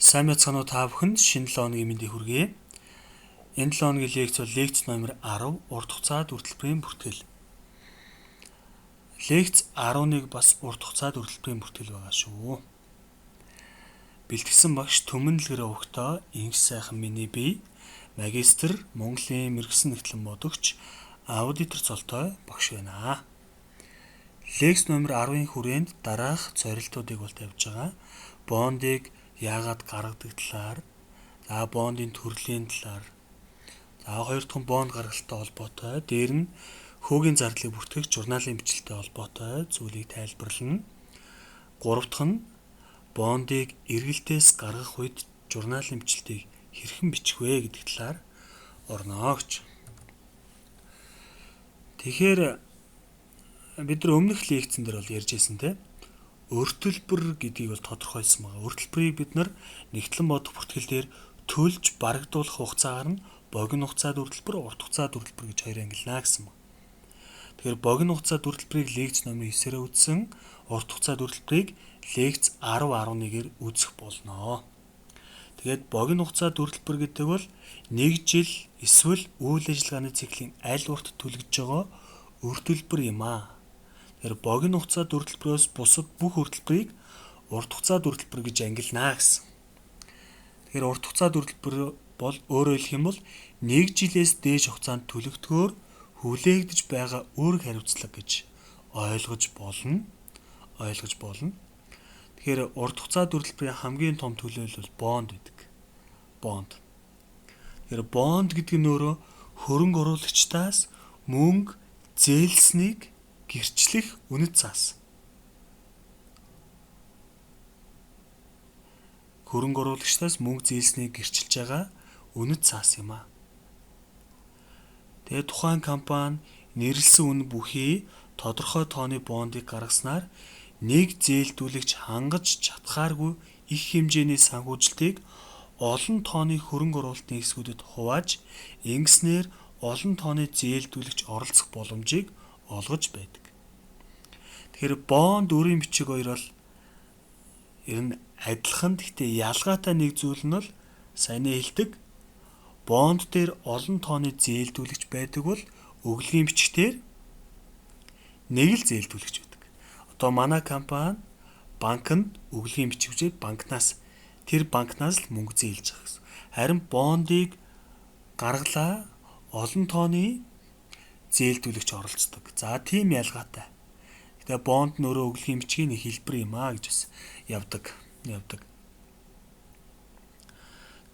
Сайн мэцгаануу та бүхэнд шинэ 7 өдрийн мэндийг хүргэе. Энэ 7 өдрийн лекц бол лекц номер 10 урт хугацаад үргэлжлэлийн бүртгэл. Лекц 11 бас урт хугацаад үргэлжлэлийн бүртгэл байгаа шүү. Бэлтгэсэн багш Төмөнлгэр өвгтөө инх сайхан миний бие магистр Монголын мэргэсэн нэгтлэн бодогч аудитор цолтой багш байна. Лекц номер 10-ын хүрээнд дараах зорилтуудыг бол тавьж байгаа. Бондыг яагаад гаргадаг талаар, бондын төрлийн талаар, хоёр дахь нь бонд гаргалттай холбоотой, дээр нь хөөгийн зардлыг бүртгэх журналын бичлэлтэй холбоотой зүйлийг тайлбарлана. Гурав дахь нь бондыг эргэлтээс гаргах үед журналын бичлэлтийг хэрхэн бичих вэ гэдэг талаар орно гэж. Тэгэхээр бид нар өмнөх лекцэн дээр бол ярьж байсан те. Өртөлбөр гэдгийг бол тодорхойлсон байгаа. Өртөлбөрийг бид нар нэгтлэн бодох бүртгэл дээр төлж барагдуулах хугацаагаар нь богино хугацаад өртөлбөр, урт хугацаад өртөлбөр гэж хоёр ангилна гэсэн байна. Тэгэхээр богино хугацаад өртөлбөрийг лекц номын 9-ээр үзсэн, урт хугацаад өртөлбөрийг лекц 10-11-ээр үзэх болно. Тэгээд богино хугацаад өртөлбөр гэдэг бол 1 жил эсвэл үйл ажиллагааны циклийн аль урт төлөгдөж байгаа өртөлбөр юм аа. Тэгэхээр богино хугацаад өртөлбөрөөс бусад бүх өртөлбөрийг урт хугацаад өртөлбөр гэж ангилнаа гэсэн. Тэгэхээр урт хугацаад өртөлбөр бол өөрөөр хэлэх юм бол 1 жилээс дээш хугацаанд төлөгдөхөөр хүлээгдэж байгаа үүрэг хариуцлага гэж ойлгож болно. Тэгэхээр урт хугацаад өртөлбөрийн хамгийн том төлөөлөл бол бонд гэдэг. Бонд. Тэгэхээр бонд гэдэг нь өөрөө хөрөнгө оруулагчдаас мөнгө зээлснийг гэрчлэх үнэт цаас. Хөрөнгө оруулагчдаас мөнгө зээлснийг гэрчилж байгаа үнэт цаас юм аа. Тэгээд тухайн компани нэрлсэн үнэ бүхий тодорхой тооны бондыг гаргаснаар нэг зээлдүүлэгч хангаж чадхааргүй их хэмжээний санхүүжилтийг олон тооны хөрөнгө оруулалтын хэсгүүдэд хувааж ингэснээр олон тооны зээлдүүлэгч оролцох боломжийг олгож байдаг. Тэгэхээр бонд өөрийн бичиг хоёр бол ер нь адилхан, гэхдээ ялгаатай нэг зүйл нь бол саяны хэлдэг бонд дээр олон тооны зээлдүүлэгч байдаг бол өглөгийн бичгээр нэг л зээлдүүлэгч байдаг. Одоо манай компани банкнд өглөгийн бичиг үзээд тэр банкнаас л мөнгө зээлж байгаа гэсэн. Харин бондыг гаргалаа олон тооны зээлдүүлэгч оролцдог. За тийм ялгаатай. Тэгээ бонд нь өөрөө өглөгийн бичгийн нэг хэлбэр юм аа гэж бас явдаг.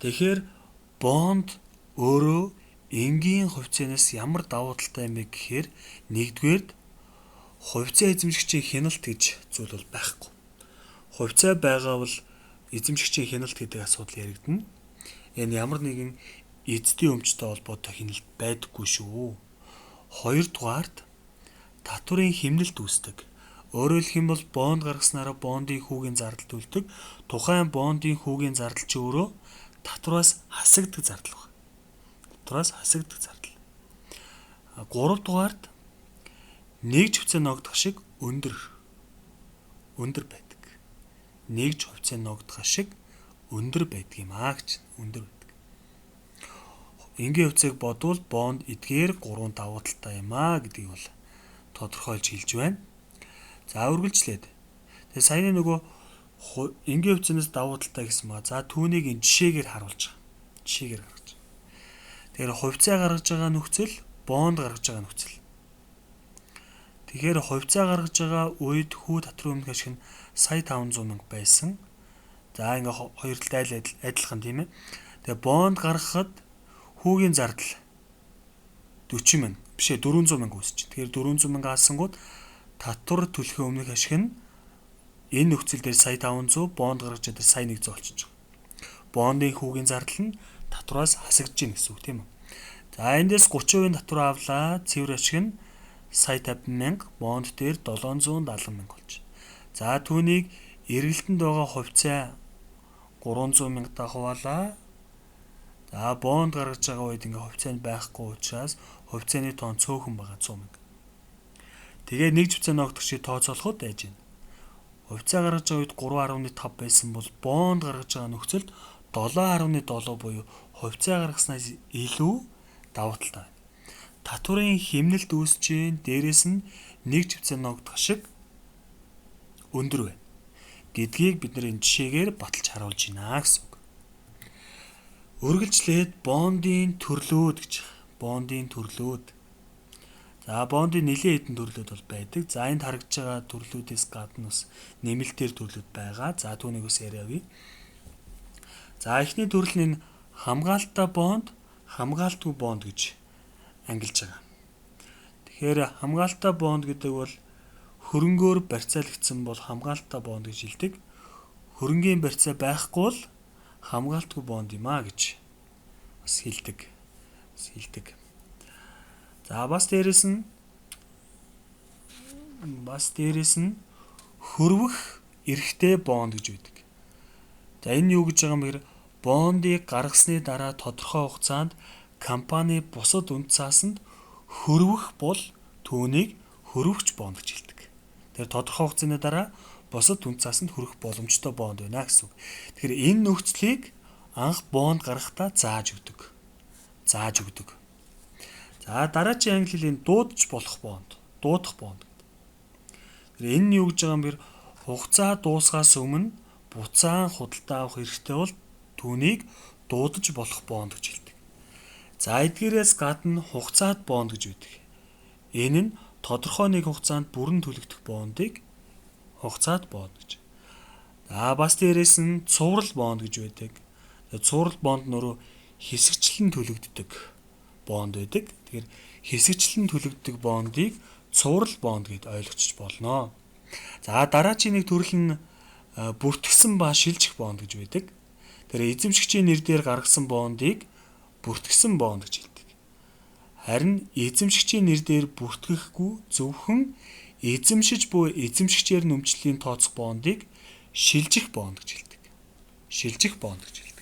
Тэгэхээр бонд өөрөө энгийн хувьцаанаас ямар давуу талтай юм бэ гэхээр нэгдүгээрд хувьцаа эзэмшигчийн хяналт гэж зүйл бол байхгүй. Хувьцаа байгаа бол эзэмшигчийн хяналт гэдэг асуудал яригдана. Энэ ямар нэгэн эзэдийн өмчтэй холбоотой хяналт байдаггүй шүү. Хоёрдугаард татврын хэмнэлт үүсдэг. Өөрөөр хэлэх юм бол бонд гаргаснараа бондын хүүгийн зардал төлдөг. Тухайн бондын хүүгийн зардал чи өөрөө татвараас хасагддаг зардал байна. Гуравдугаард нэгж хувьцаа ногдох шиг өндөр байдаг. Нэгж хувьцаа ногдох шиг өндөр байдаг юм аа гэж. Энгийн хувьцааг бодвол бонд эдгээр 3 давуу талтай юм аа гэдгийг бол тодорхойлж хэлж байна. За үргэлжлээд. Тэгээ саяны нөгөө энгийн хувьцаанаас давуу талтай гэсэн маа. За түүнийг энэ жишээгээр харуулж байгаа. Тэгэхээр хувьцаа гаргаж байгаа нөхцөл, бонд гаргаж байгаа нөхцөл. Тэгэхээр хувьцаа гаргаж байгаа үед хүү татврын өмнөх ашиг нь сая 500 мянга байсан. За ингээ хоёр талд адилхан тийм ээ. Тэгээ бонд гаргахад хүүгийн зардал 40 мянга, 400 мянга үүсэж. Тэгэхээр 400 мянга алсангууд татвар төлөхөө өмнөх ашиг нь энэ нөхцөл дээр сая 500, бонд гаргаж байгаа сая 100 болчихж байгаа. Бондын хүүгийн зардал нь татвараас хасагдж гин гэсэн үг тийм үү. За эндээс 30% татвар авлаа. Цэвэр ашиг нь сая 50 мянга, бонд дээр 770 мянга болж. За түүнийг эргэлтэнд байгаа хувьцаа 300 мянгатаа хуваалаа. За бонд гаргаж байгаа үед ингээ хувьцаанд байхгүй учраас хувьцааны тоон цөөхөн байгаа 100 мянга. Тэгээ нэг хувьцаа ногдох шиг тооцоолоход байж байна. Хувьцаа гаргаж байгаа үед 3.5 байсан бол бонд гаргаж байгаа нөхцөлд 7.7 буюу хувьцаа гаргаснаас илүү давуу талтай байна. Татварын хэмнэлт үүсэж гин дээрээс нь нэг живцээ ногдох шиг өндөр байна гэдгийг бид нар энэ жишээгээр баталж харуулж байна гэсэн үг. Үргэлжлээд бондын төрлүүд гэж. Бондын төрлүүд. За бондын нэлээд хэдэн төрлүүд бол байдаг. За энд харагдж байгаа төрлүүдээс гадна бас нэмэлтээр төрлүүд байгаа. За түүнийг бас яриавь. За эхний төрөл нь хамгаалалттай бонд, хамгаалтгүй бонд гэж ангилж байгаа. Тэгэхээр хамгаалалттай бонд гэдэг бол хөрөнгөөр барьцаалагдсан бол хамгаалалттай бонд гэж хэлдэг. Хөрөнгийн барьцаа байхгүй бол хамгаалтгүй бонд юм а гэж бас хэлдэг. За бас дээрэс нь хөрвөх эрхтэй бонд гэж байдаг. За энэ юу гэж байгаа юм бэ? Бондыг гаргасны дараа тодорхой хугацаанд компани бусад үнд цаасанд хөрвөх бол түүнийг хөрвөгч бонд гэж хэлдэг. Тэгэхээр тодорхой хугацааны дараа бусад үнд цаасанд хөрөх боломжтой бонд байна гэсэн үг. Тэгэхээр энэ нөхцөлийг анх бонд гаргахдаа зааж өгдөг. За дараагийн англи хэлээр дуудаж болох бонд, дуудах бонд гэдэг. Тэгэхээр энэ нь юу гэж байгаа юм бэ? Хугацаа дуусгаас өмнө буцаан худалдаа авах хэрэгтэй бол түүнийг дуудаж болох бонд гэж хэлдэг. За эдгээрээс гадна хугацаат бонд гэж үүдэг. Энэ нь тодорхой нэг хугацаанд бүрэн төлөгдөх бондыг хугацаат бонд гэж. За бас дээрээс нь цуврал бонд гэж байдаг. Цуврал бонд нөрөө хэсэгчлэн төлөгддөг бонд байдаг. Тэгэхээр хэсэгчлэн төлөгддөг бондыг цуврал бонд гэд ойлгочих болно. За дараагийн нэг төрөл нь бүртгэсэн ба шилжих бонд гэж байдаг. Тэгэхээр эзэмшигчийн нэр дээр гаргасан бондыг бүртгэсэн бонд гэж хэлдэг. Харин эзэмшигчийн нэр дээр бүртгэхгүй зөвхөн эзэмшиж буй эзэмшигчээр нөмчлийн тооцох бондыг шилжих бонд гэж хэлдэг.